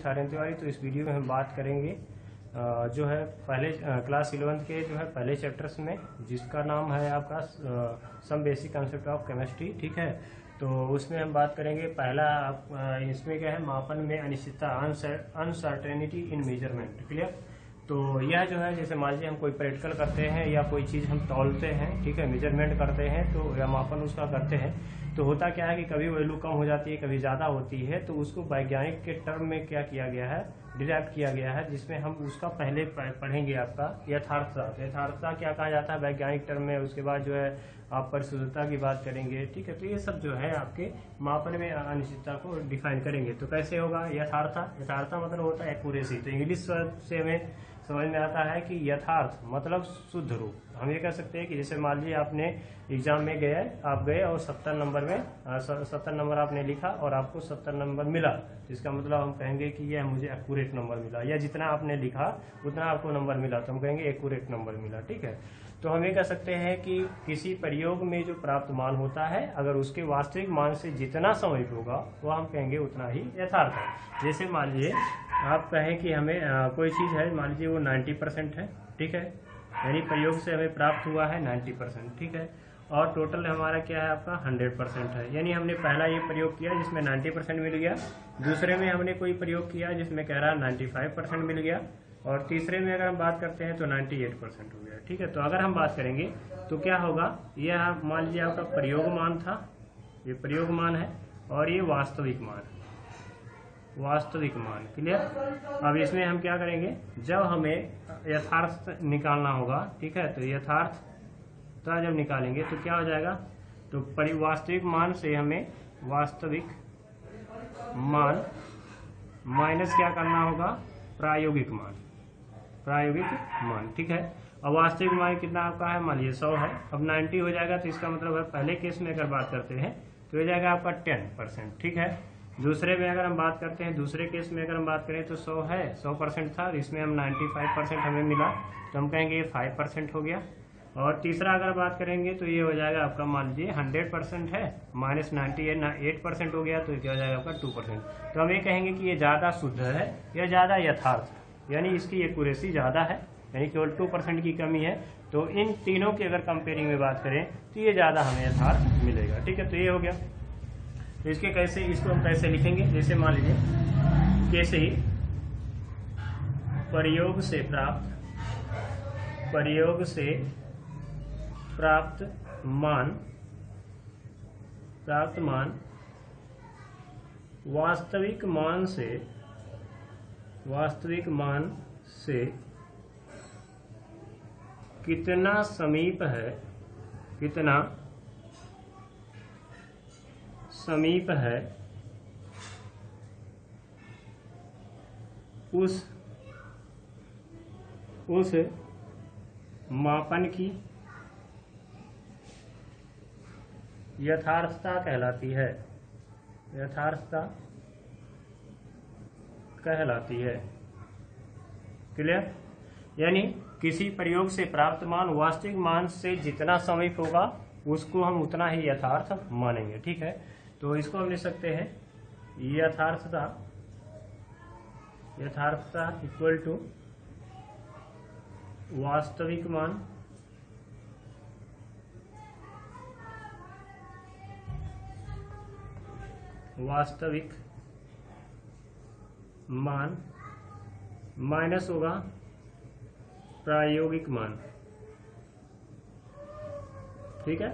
छारेन तिवारी। तो इस वीडियो में हम बात करेंगे जो है पहले क्लास 11th के जो है पहले चैप्टर्स में, जिसका नाम है आपका some basic concept of chemistry. ठीक है, तो उसमें हम बात करेंगे पहला इसमें क्या है, मापन में अनिश्चितता, अनसर्टेनिटी इन मेजरमेंट। क्लियर। तो यह जो है जैसे मान लीजिए हम कोई प्रैक्टिकल करते हैं या कोई चीज़ हम तौलते हैं, ठीक है, मेजरमेंट करते हैं तो या मापन उसका करते हैं, तो होता क्या है कि कभी वैल्यू कम हो जाती है, कभी ज़्यादा होती है। तो उसको वैज्ञानिक के टर्म में क्या किया गया है, डिराइव किया गया है, जिसमें हम उसका पहले पढ़ेंगे आपका यथार्थता। यथार्थता क्या कहा जाता है वैज्ञानिक टर्म में, उसके बाद जो है आप परिशुद्धता की बात करेंगे। ठीक है, तो ये सब जो है आपके मापन में अनिश्चितता को डिफाइन करेंगे। तो कैसे होगा यथार्थता? यथार्थता मतलब होता है एक्यूरेसी। तो इंग्लिश से हमें समझ में आता है कि यथार्थ मतलब शुद्ध रूप। हम ये कह सकते हैं कि जैसे मान लीजिए आपने एग्जाम में आप गए और 70 नंबर में 70 नंबर आपने लिखा और आपको 70 नंबर मिला, तो इसका मतलब हम कहेंगे कि यह मुझे एक्यूरेट नंबर मिला, या जितना आपने लिखा उतना आपको नंबर मिला तो हम कहेंगे एक्यूरेट नंबर मिला। ठीक है, तो हम ये कह सकते हैं कि किसी प्रयोग में जो प्राप्त मान होता है, अगर उसके वास्तविक मान से जितना समीप होगा वो हम कहेंगे उतना ही यथार्थ है। जैसे मान लीजिए आप कहें कि हमें कोई चीज़ है, मान लीजिए वो 90% है, ठीक है, यानी प्रयोग से हमें प्राप्त हुआ है 90%, ठीक है, और टोटल हमारा क्या है आपका 100% है। यानी हमने पहला ये प्रयोग किया जिसमें 90% मिल गया, दूसरे में हमने कोई प्रयोग किया जिसमें कह रहा है 95% मिल गया, और तीसरे में अगर हम बात करते हैं तो 98% हो गया। ठीक है, तो अगर हम बात करेंगे तो क्या होगा, यह मान लीजिए आपका प्रयोग मान था, ये प्रयोग मान है, और ये वास्तविक मान है, वास्तविक मान। क्लियर। अब इसमें हम क्या करेंगे, जब हमें यथार्थ निकालना होगा, ठीक है, तो यथार्थता जब निकालेंगे तो क्या हो जाएगा, तो वास्तविक मान से हमें वास्तविक मान माइनस क्या करना होगा, प्रायोगिक मान, प्रायोगिक मान। ठीक है, अब वास्तविक मान कितना आपका है, मान लीजिए 100 है, अब 90 हो जाएगा, तो इसका मतलब है पहले केस में अगर बात करते हैं तो हो जाएगा आपका 10%। ठीक है, दूसरे में अगर हम बात करते हैं, दूसरे केस में अगर हम बात करें तो 100 है, 100% था, इसमें हम 95% हमें मिला, तो हम कहेंगे ये 5% हो गया। और तीसरा अगर बात करेंगे तो ये हो जाएगा आपका, मान लीजिए 100% है, माइनस 98% हो गया, तो क्या हो जाएगा आपका 2%। तो हम ये कहेंगे कि ये ज़्यादा शुद्ध है या ज़्यादा यथार्थ है, यानी इसकी एक्यूरेसी ज़्यादा है, यानी केवल 2% की कमी है। तो इन तीनों की अगर कंपेयरिंग में बात करें तो ये ज़्यादा हमें यथार्थ मिलेगा। ठीक है, तो ये हो गया। तो इसके कैसे, इसको हम कैसे लिखेंगे, जैसे मान लीजिए कैसे ही प्रयोग से प्राप्त मान वास्तविक मान से कितना समीप है, उस मापन की यथार्थता कहलाती है, यथार्थता कहलाती है। क्लियर। यानी किसी प्रयोग से प्राप्त मान वास्तविक मान से जितना समीप होगा उसको हम उतना ही यथार्थ मानेंगे। ठीक है, तो इसको हम लिख सकते हैं यथार्थता इक्वल टू वास्तविक मान माइनस होगा प्रायोगिक मान। ठीक है,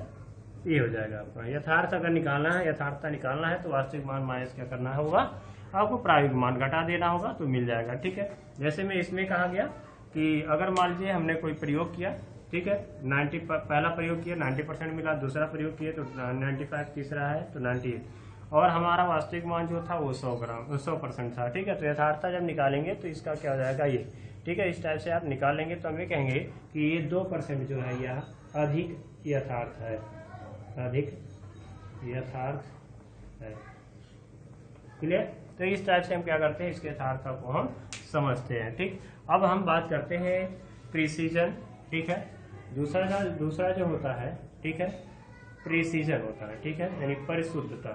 ये हो जाएगा आपका यथार्थ। अगर निकालना है, यथार्थता निकालना है तो वास्तविक मान माइनस क्या करना होगा, आपको प्रायोगिक मान घटा देना होगा, तो मिल जाएगा। ठीक है, जैसे में इसमें कहा गया कि अगर मान लीजिए हमने कोई प्रयोग किया, ठीक है, 90 पहला प्रयोग किया 90% मिला, दूसरा प्रयोग किया तो 95, तीसरा है तो 98, और हमारा वास्तविक मान जो था वो 100% था। ठीक है, तो यथार्थता जब निकालेंगे तो इसका क्या हो जाएगा ये। ठीक है, इस टाइप से आप निकालेंगे तो हम ये कहेंगे कि ये 2% जो है यह अधिक यथार्थ है, अधिक यथार्थ है। क्लियर। तो इस टाइप से हम क्या करते हैं, इसके यथार्थता को हम समझते हैं। ठीक, अब हम बात करते हैं प्रिसीजन। ठीक है, दूसरा जो होता है, ठीक है, प्रिसीजन होता है। ठीक है, यानी परिशुद्धता,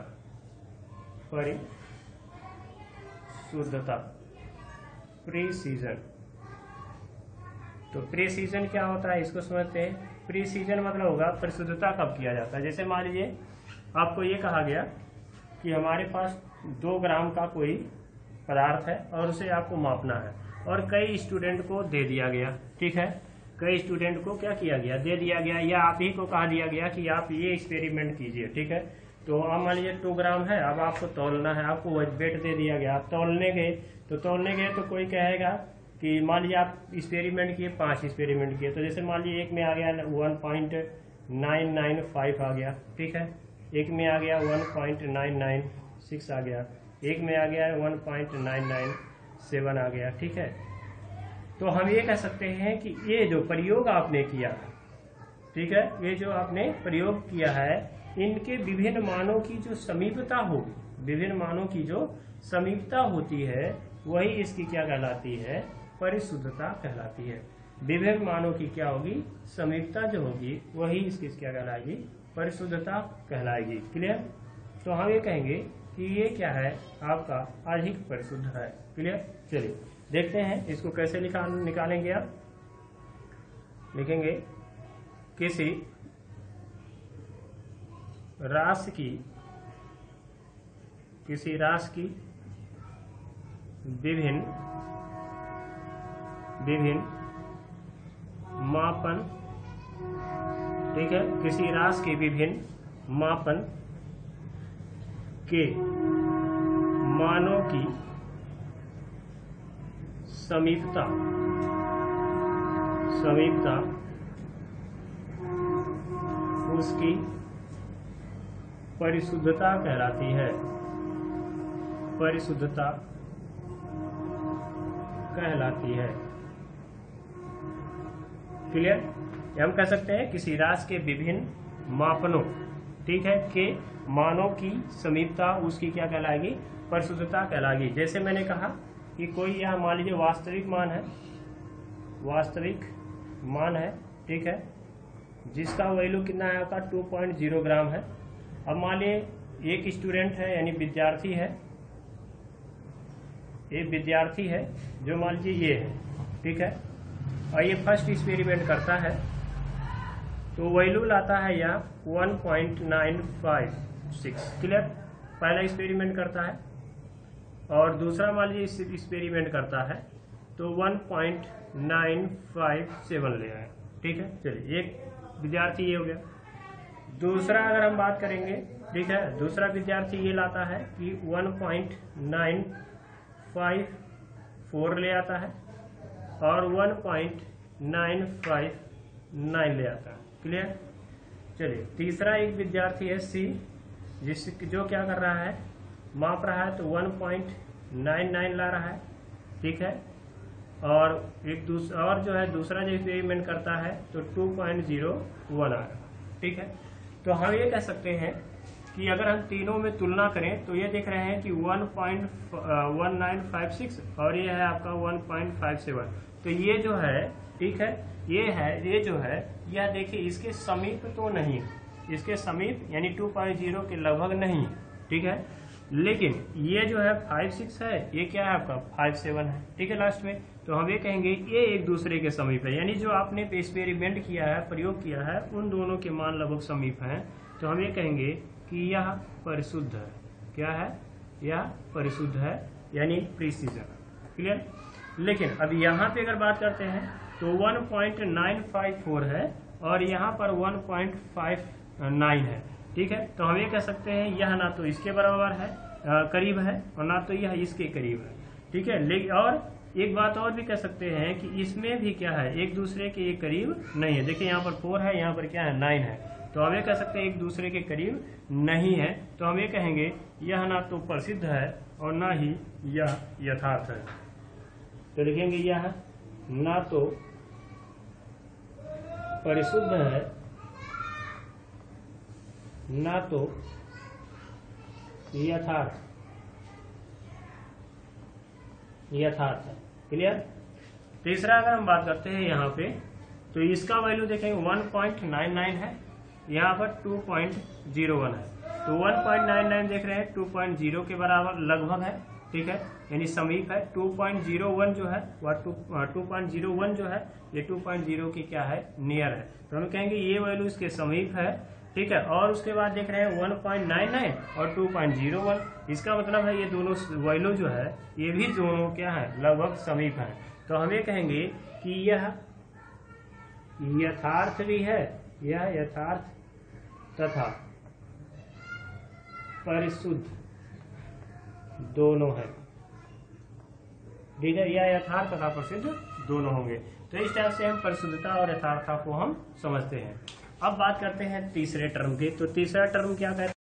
प्रीसीजन। तो प्रीसीजन क्या होता है इसको समझते हैं। प्रीसीजन मतलब होगा परिशुद्धता कब किया जाता है। जैसे मान लीजिए आपको ये कहा गया कि हमारे पास 2 ग्राम का कोई पदार्थ है और उसे आपको मापना है, और कई स्टूडेंट को दे दिया गया, ठीक है, कई स्टूडेंट को क्या किया गया, दे दिया गया, या आप ही को कहा दिया गया कि आप ये एक्सपेरिमेंट कीजिए, ठीक है। तो अब मान लीजिए 2 ग्राम है, अब आपको तौलना है, आपको वेट दे दिया गया, आप तौलने गए तो कोई कहेगा कि मान लीजिए आप एक्सपेरिमेंट किए, 5 एक्सपेरिमेंट किए, तो जैसे मान लीजिए एक में आ गया 1.995 आ गया, ठीक है, एक में आ गया 1.996 आ गया, एक में आ गया 1.997 आ गया, ठीक है। तो हम ये कह सकते हैं कि ये जो प्रयोग आपने किया, ठीक है, ये जो आपने प्रयोग किया है, इनके विभिन्न मानों की जो समीपता होगी, विभिन्न मानों की जो समीपता होती है, वही इसकी क्या कहलाती है, परिशुद्धता कहलाती है। विभिन्न मानों की क्या होगी, समीपता जो होगी, वही इसकी क्या कहलाएगी, परिशुद्धता कहलाएगी। क्लियर। तो हम ये कहेंगे कि ये क्या है, आपका अधिक परिशुद्ध है। क्लियर। चलिए देखते हैं इसको कैसे निकालेंगे। आप लिखेंगे किसी राशि की विभिन्न मापन, ठीक है, किसी राशि के विभिन्न मापन के मानों की समीपता उसकी परिशुद्धता कहलाती है, परिशुद्धता कहलाती है। क्लियर। हम कह सकते हैं किसी राशि के विभिन्न मापनों, ठीक है, के मानों की समीपता उसकी क्या कहलाएगी, परिशुद्धता कहलाएगी। जैसे मैंने कहा कि कोई यहाँ मान लीजिए वास्तविक मान है, ठीक है, जिसका वैल्यू कितना है आपका 2.0 ग्राम है। अब मान लीजिए एक स्टूडेंट है, यानी विद्यार्थी है, एक विद्यार्थी है जो मान लीजिए ये है, ठीक है, और ये फर्स्ट एक्सपेरिमेंट करता है, तो वैल्यू लाता है यहाँ 1.956। क्लियर। पहला एक्सपेरिमेंट करता है और दूसरा मान लीजिए एक्सपेरिमेंट करता है तो 1.957 ले आए, ठीक है। चलिए एक विद्यार्थी ये हो गया। दूसरा अगर हम बात करेंगे, ठीक है, दूसरा विद्यार्थी ये लाता है कि 1.954 ले आता है और 1.959 ले आता है। क्लियर। चलिए तीसरा एक विद्यार्थी है सी, जो क्या कर रहा है, माप रहा है, तो 1.99 ला रहा है, ठीक है, और और जो है दूसरा जो एक्सपेरिमेंट करता है तो 2.01 आ रहा है, ठीक है। तो हम ये कह सकते हैं कि अगर हम तीनों में तुलना करें तो ये देख रहे हैं कि 1.1956 और ये है आपका 1.57। तो ये जो है, ठीक है, ये जो है यह देखिए इसके समीप तो नहीं, इसके समीप यानी 2.0 के लगभग नहीं, ठीक है, लेकिन ये जो है 56 है, ये क्या है आपका 57 है, ठीक है, लास्ट में। तो हम ये कहेंगे ये एक दूसरे के समीप है, यानी जो आपने एक्सपेरिमेंट किया है, प्रयोग किया है, उन दोनों के मान लगभग समीप हैं। तो हम ये कहेंगे कि यह परिशुद्ध है। क्या है, यह परिशुद्ध है, यानी प्रीसीजन। क्लियर। लेकिन अब यहाँ पे अगर बात करते हैं तो 1.954 है और यहाँ पर 1.59 है, ठीक है। तो हम ये कह सकते हैं यह ना तो इसके बराबर है, करीब है, और ना तो यह इसके करीब है, ठीक है। लेकिन और एक बात और भी कह सकते हैं कि इसमें भी क्या है, एक दूसरे के करीब नहीं है। देखिए यहाँ पर 4 है, यहाँ पर क्या है 9 है, तो हम ये कह सकते हैं एक दूसरे के करीब नहीं है। तो हम ये कहेंगे यह ना तो प्रसिद्ध है और ना ही यह यथार्थ है। तो लिखेंगे यह ना तो परिशुद्ध है, ना तो यथार्थ है। क्लियर। तीसरा अगर हम बात करते हैं यहाँ पे, तो इसका वैल्यू देखेंगे 1.99 है, यहाँ पर 2.01 है। तो 1.99 देख रहे हैं 2.0 के बराबर लगभग है, ठीक है, यानी समीप है। 2.01 जो है वह 2.01 जो है ये 2.0 की क्या है, नियर है। तो हम कहेंगे ये वैल्यू इसके समीप है, ठीक है। और उसके बाद देख रहे हैं 1.99 और 2.01, इसका मतलब है ये दोनों वैल्यू जो है ये भी दोनों क्या है, लगभग समीप है। तो हम ये कहेंगे कि यह यथार्थ भी है, यह यथार्थ तथा परिशुद्ध दोनों है, ठीक है। यह यथार्थ तथा परिशुद्ध दोनों होंगे। तो इस तरह से हम परिशुद्धता और यथार्थता को हम समझते हैं। अब बात करते हैं तीसरे टर्म की। तो तीसरा टर्म क्या कहते हैं?